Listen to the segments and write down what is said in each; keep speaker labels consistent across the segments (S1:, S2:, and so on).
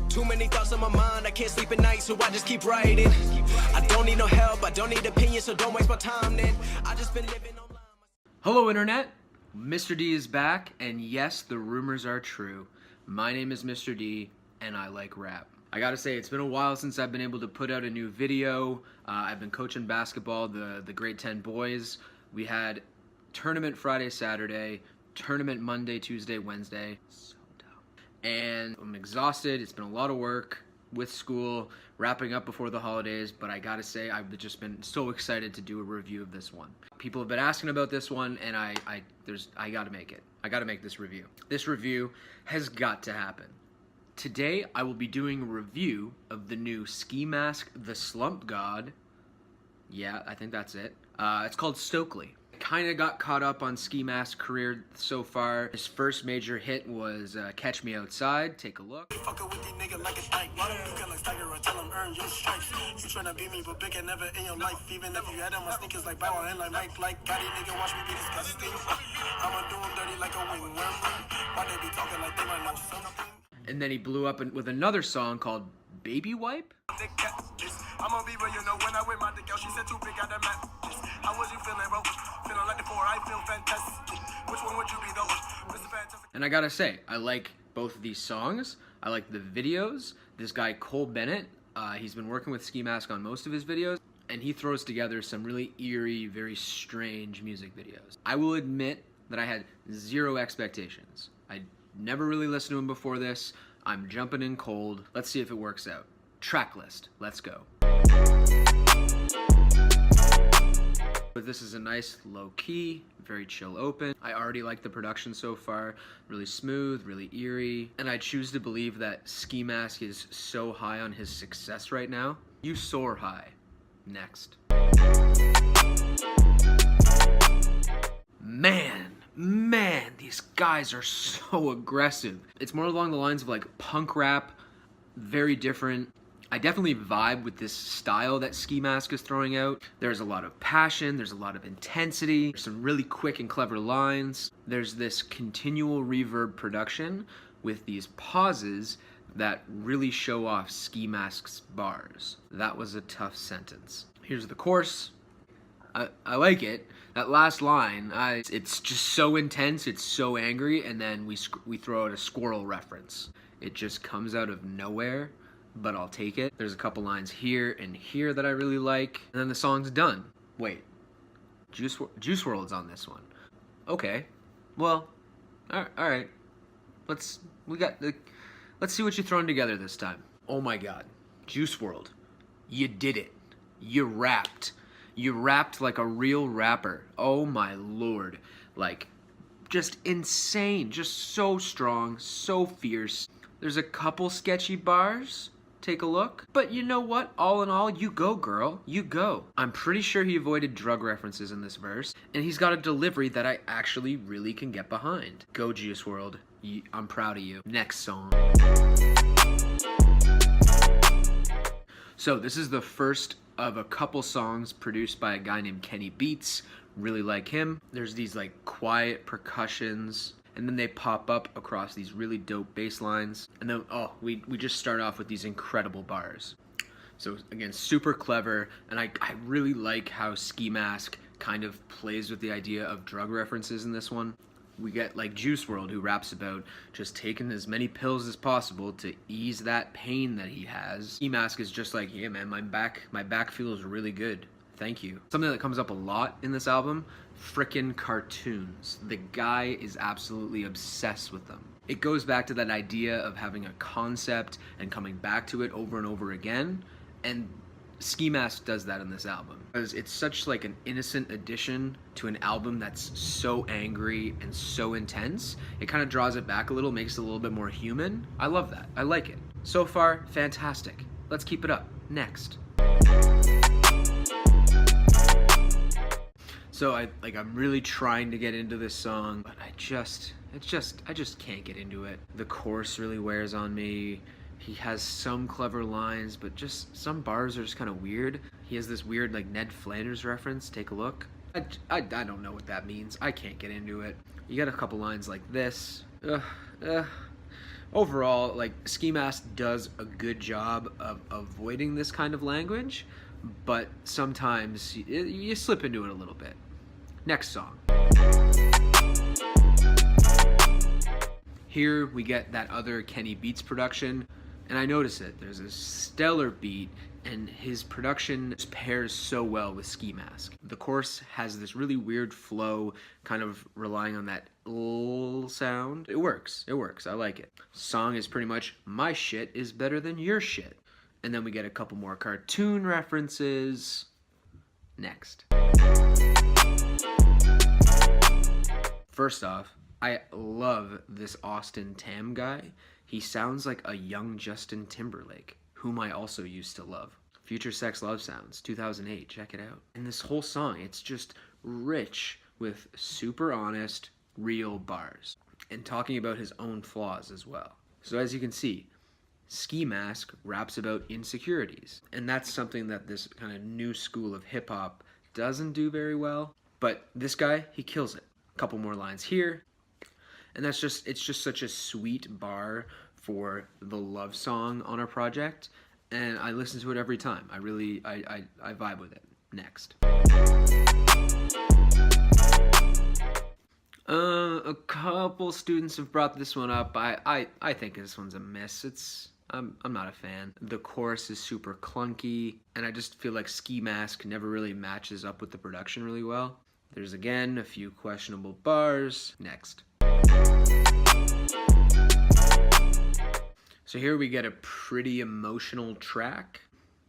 S1: Too many thoughts on my mind, I can't sleep at night, so I just keep writing. I don't need no help, I don't need opinions, so don't waste my time then. I just been living online.
S2: Hello Internet, Mr. D is back, and yes, the rumors are true. My name is Mr. D, and I like rap. I gotta say, it's been a while since I've been able to put out a new video. I've been coaching basketball, the grade 10 boys. We had tournament Friday, Saturday, tournament Monday, Tuesday, Wednesday. So dumb. And I'm exhausted. It's been a lot of work with school, wrapping up before the holidays, but I gotta say, I've just been so excited to do a review of this one. People have been asking about this one, and I gotta make it. I gotta make this review. This review has got to happen. Today, I will be doing a review of the new ski mask, the Slump God. Yeah, I think that's it. It's called Stokely. Kinda got caught up on ski mask career so far. His first major hit was Catch Me Outside. Take a look.
S3: You tryna beat me, but big and never in your life. Even if you had on my sneakers like Bow and like Mike, like Gotti, nigga, watch me be disgusting. I'ma do them dirty like a wing. Why they be talking like they might know something?
S2: And then he blew up with another song called Baby Wipe.
S3: I'ma be real, you know, when I wear my dick out, she said too big at the mat. How was you feeling, bro? Feeling like the four, I feel fantastic. Which one would you be, though? Mr. Fantastic.
S2: And I gotta say, I like both of these songs. I like the videos. This guy, Bennett, he's been working with Ski Mask on most of his videos, and he throws together some really eerie, very strange music videos. I will admit that I had zero expectations. I never really listened to him before this. I'm jumping in cold. Let's see if it works out. Track list, let's go. But this is a nice low key, very chill open. I already like the production so far. Really smooth, really eerie. And I choose to believe that Ski Mask is so high on his success right now. You soar high. Next. Man, these guys are so aggressive. It's more along the lines of like punk rap, very different. I definitely vibe with this style that Ski Mask is throwing out. There's a lot of passion, there's a lot of intensity, there's some really quick and clever lines. There's this continual reverb production with these pauses that really show off Ski Mask's bars. That was a tough sentence. Here's the chorus. I like it. That last line, it's just so intense, it's so angry, and then we throw out a squirrel reference. It just comes out of nowhere, but I'll take it. There's a couple lines here and here that I really like, and then the song's done. Wait, Juice WRLD's on this one. Okay, well, all right. Let's see what you're throwing together this time. Oh my God, Juice WRLD, you did it. You rapped. You rapped like a real rapper. Oh my Lord. Like, just insane. Just so strong, so fierce. There's a couple sketchy bars. Take a look. But you know what? All in all, you go, girl. You go. I'm pretty sure he avoided drug references in this verse, and he's got a delivery that I actually really can get behind. Go, Juice WRLD. I'm proud of you. Next song. So this is the first of a couple songs produced by a guy named Kenny Beats. Really like him. There's these like quiet percussions, and then they pop up across these really dope bass lines. And then, we just start off with these incredible bars. So again, super clever, and I really like how Ski Mask kind of plays with the idea of drug references in this one. We get like Juice WRLD, who raps about just taking as many pills as possible to ease that pain that he has. Ski Mask is just like, yeah man, my back feels really good. Thank you. Something that comes up a lot in this album, frickin' cartoons. The guy is absolutely obsessed with them. It goes back to that idea of having a concept and coming back to it over and over again, and Ski Mask does that in this album. Because it's such like an innocent addition to an album that's so angry and so intense. It kind of draws it back a little, makes it a little bit more human. I love that. I like it. So far, fantastic. Let's keep it up. Next. So I'm really trying to get into this song, but I just can't get into it. The chorus really wears on me. He has some clever lines, but just some bars are just kind of weird. He has this weird like Ned Flanders reference. Take a look. I don't know what that means. I can't get into it. You got a couple lines like this. Overall, like, Ski Mask does a good job of avoiding this kind of language, but sometimes you slip into it a little bit. Next song. Here we get that other Kenny Beats production, and I notice it. There's a stellar beat, and his production pairs so well with Ski Mask. The chorus has this really weird flow, kind of relying on that l sound. It works, I like it. Song is pretty much, my shit is better than your shit. And then we get a couple more cartoon references. Next. First off, I love this Austin Tam guy. He sounds like a young Justin Timberlake, whom I also used to love. Future Sex Love Sounds, 2008, check it out. And this whole song, it's just rich with super honest, real bars. And talking about his own flaws as well. So as you can see, Ski Mask raps about insecurities. And that's something that this kind of new school of hip hop doesn't do very well. But this guy, he kills it. A couple more lines here. And it's just such a sweet bar for the love song on our project. And I listen to it every time. I vibe with it. Next. A couple students have brought this one up. I think this one's a miss. I'm not a fan. The chorus is super clunky, and I just feel like Ski Mask never really matches up with the production really well. There's again a few questionable bars. Next. So here we get a pretty emotional track.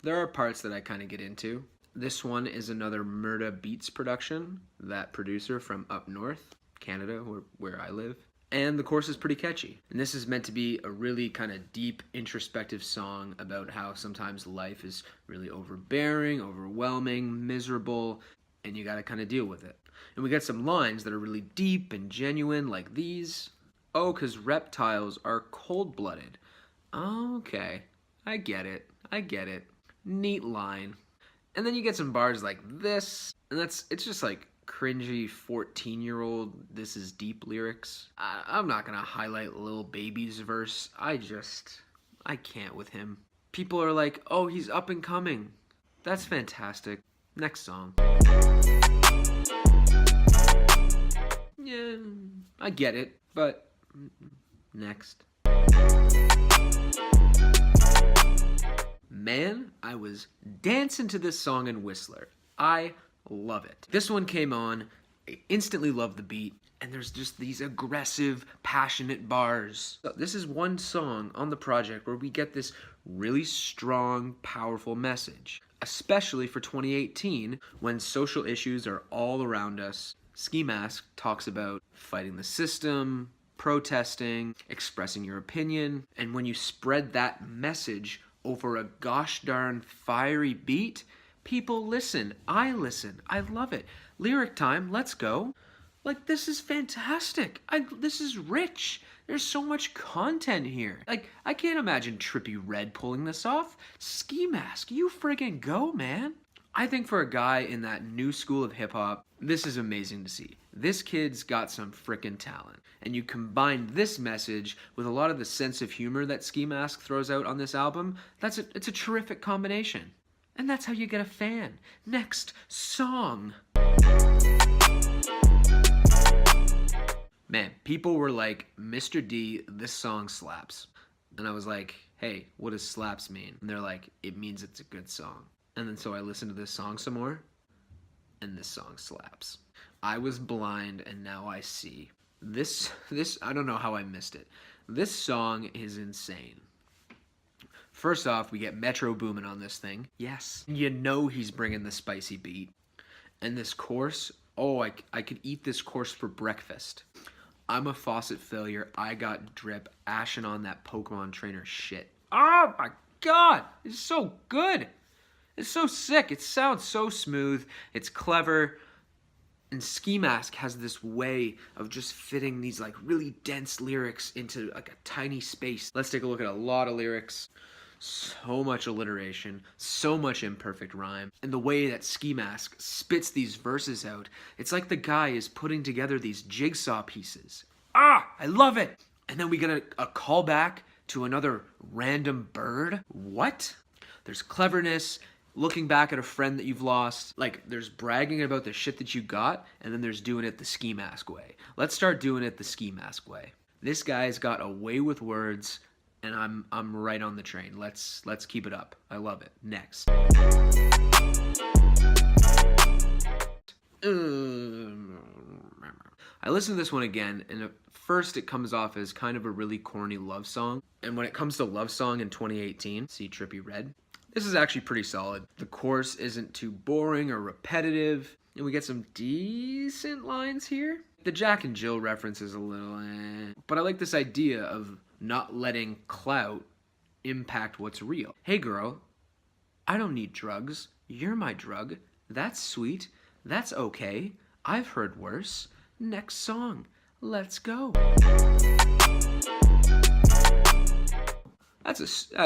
S2: There are parts that I kind of get into. This one is another Murda Beats production, that producer from up north, Canada, where I live. And the chorus is pretty catchy. And this is meant to be a really kind of deep, introspective song about how sometimes life is really overbearing, overwhelming, miserable, and you gotta kind of deal with it. And we get some lines that are really deep and genuine, like these. Oh, 'cause reptiles are cold-blooded. Okay, I get it. Neat line. And then you get some bars like this, and it's just like cringy 14-year-old this is deep lyrics. I'm not gonna highlight Lil Baby's verse. I can't with him. People are like, oh, he's up and coming. That's fantastic. Next song. Yeah, I get it, but next. Man, I was dancing to this song in Whistler. I love it. This one came on, I instantly loved the beat, and there's just these aggressive, passionate bars. So this is one song on the project where we get this really strong, powerful message, especially for 2018 when social issues are all around us. Ski Mask talks about fighting the system, protesting, expressing your opinion, and when you spread that message over a gosh darn fiery beat, people listen. I listen. I love it. Lyric time, let's go. Like, this is fantastic. This is rich. There's so much content here. Like, I can't imagine Trippy Red pulling this off. Ski Mask, you friggin' go, man. I think for a guy in that new school of hip-hop, this is amazing to see. This kid's got some frickin' talent. And you combine this message with a lot of the sense of humor that Ski Mask throws out on this album, it's a terrific combination. And that's how you get a fan. Next song. Man, people were like, Mr. D, this song slaps. And I was like, hey, what does slaps mean? And they're like, it means it's a good song. And then so I listened to this song some more, and this song slaps. I was blind and now I see. This, I don't know how I missed it. This song is insane. First off, we get Metro Boomin on this thing. Yes. You know he's bringing the spicy beat. And this course, oh, I could eat this course for breakfast. I'm a faucet failure. I got drip ashing on that Pokemon trainer shit. Oh my god, it's so good. It's so sick. It sounds so smooth. It's clever. And Ski Mask has this way of just fitting these like really dense lyrics into like a tiny space. Let's take a look at a lot of lyrics. So much alliteration, so much imperfect rhyme. And the way that Ski Mask spits these verses out, it's like the guy is putting together these jigsaw pieces. Ah, I love it. And then we get a callback to another random bird. What? There's cleverness, looking back at a friend that you've lost. Like, there's bragging about the shit that you got, and then there's doing it the ski mask way. Let's start doing it the ski mask way. This guy's got a way with words, and I'm right on the train. Let's keep it up. I love it. Next. I listened to this one again, and at first it comes off as kind of a really corny love song. And when it comes to love song in 2018, see Trippy Red, this is actually pretty solid. The chorus isn't too boring or repetitive, and we get some decent lines here. The Jack and Jill reference is a little but I like this idea of not letting clout impact what's real. Hey girl, I don't need drugs. You're my drug. That's sweet. That's okay. I've heard worse. Next song. Let's go. That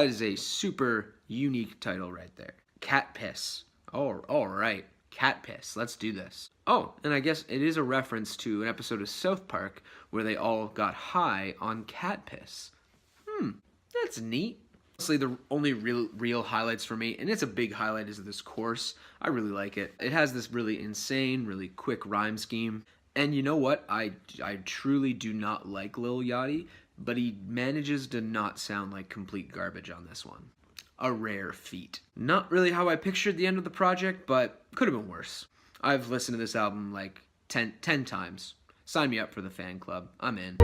S2: is a super unique title right there. Cat Piss. Oh, all right. Cat Piss. Let's do this. Oh, and I guess it is a reference to an episode of South Park where they all got high on cat piss. That's neat. Honestly, the only real highlights for me, and it's a big highlight, is this chorus. I really like it. It has this really insane, really quick rhyme scheme. And you know what? I truly do not like Lil Yachty, but he manages to not sound like complete garbage on this one. A rare feat. Not really how I pictured the end of the project, but could have been worse. I've listened to this album like 10 times. Sign me up for the fan club. I'm in.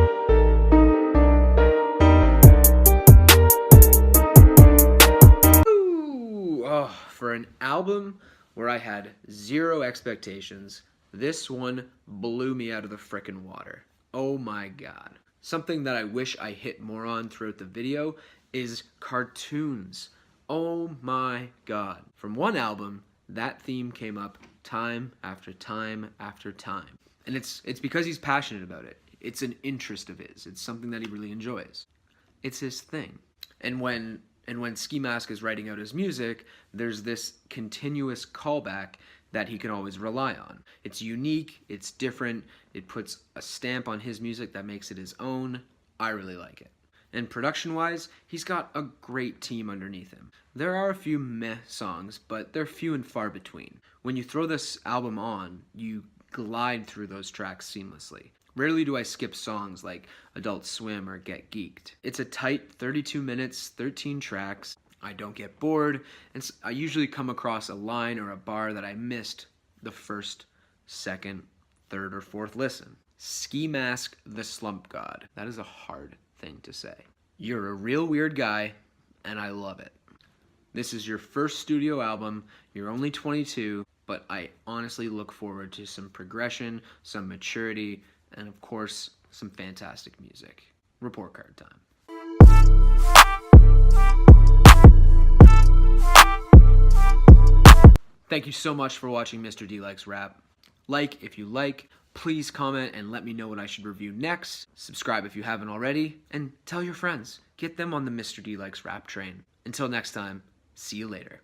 S2: Ooh, oh, for an album where I had zero expectations, this one blew me out of the frickin' water. Oh my god. Something that I wish I hit more on throughout the video is cartoons. Oh my god. From one album, that theme came up time after time after time. And it's because he's passionate about it. It's an interest of his. It's something that he really enjoys. It's his thing. And when Ski Mask is writing out his music, there's this continuous callback that he can always rely on. It's unique, it's different, it puts a stamp on his music that makes it his own. I really like it. And production-wise, he's got a great team underneath him. There are a few meh songs, but they're few and far between. When you throw this album on, you glide through those tracks seamlessly. Rarely do I skip songs like Adult Swim or Get Geeked. It's a tight 32 minutes, 13 tracks. I don't get bored, and I usually come across a line or a bar that I missed the first, second, third, or fourth listen. Ski Mask the Slump God. That is a hard thing to say. You're a real weird guy, and I love it. This is your first studio album. You're only 22, but I honestly look forward to some progression, some maturity, and of course, some fantastic music. Report card time. Thank you so much for watching Mr. D Likes Rap. Like if you like, please comment and let me know what I should review next. Subscribe if you haven't already, and tell your friends. Get them on the Mr. D Likes Rap train. Until next time, see you later.